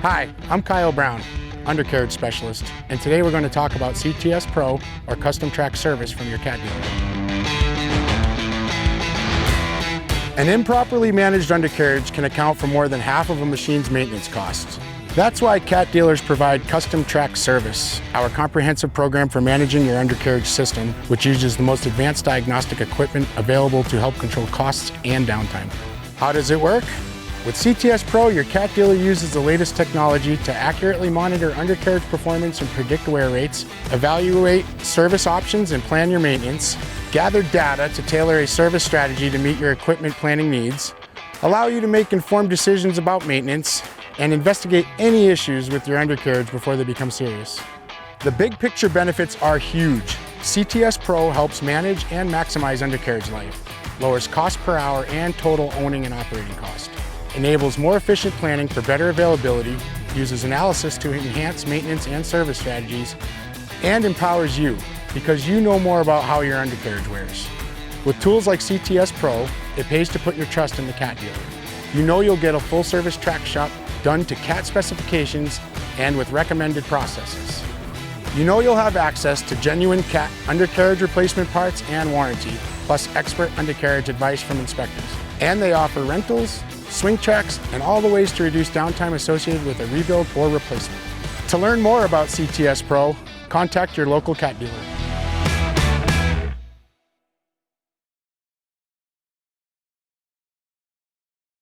Hi, I'm Kyle Brown, Undercarriage Specialist, and today we're going to talk about CTS Pro, or Custom Track Service from your cat dealer. An improperly managed undercarriage can account for more than half of a machine's maintenance costs. That's why cat dealers provide Custom Track Service, our comprehensive program for managing your undercarriage system, which uses the most advanced diagnostic equipment available to help control costs and downtime. How does it work? With CTS Pro, your cat dealer uses the latest technology to accurately monitor undercarriage performance and predict wear rates, evaluate service options and plan your maintenance, gather data to tailor a service strategy to meet your equipment planning needs, allow you to make informed decisions about maintenance, and investigate any issues with your undercarriage before they become serious. The big picture benefits are huge. CTS Pro helps manage and maximize undercarriage life, lowers cost per hour and total owning and operating cost, enables more efficient planning for better availability, uses analysis to enhance maintenance and service strategies, and empowers you because you know more about how your undercarriage wears. With tools like CTS Pro, it pays to put your trust in the cat dealer. You know you'll get a full service track shop done to cat specifications and with recommended processes. You know you'll have access to genuine cat undercarriage replacement parts and warranty, plus expert undercarriage advice from inspectors. And they offer rentals, swing tracks, and all the ways to reduce downtime associated with a rebuild or replacement. To learn more about CTS Pro, contact your local cat dealer.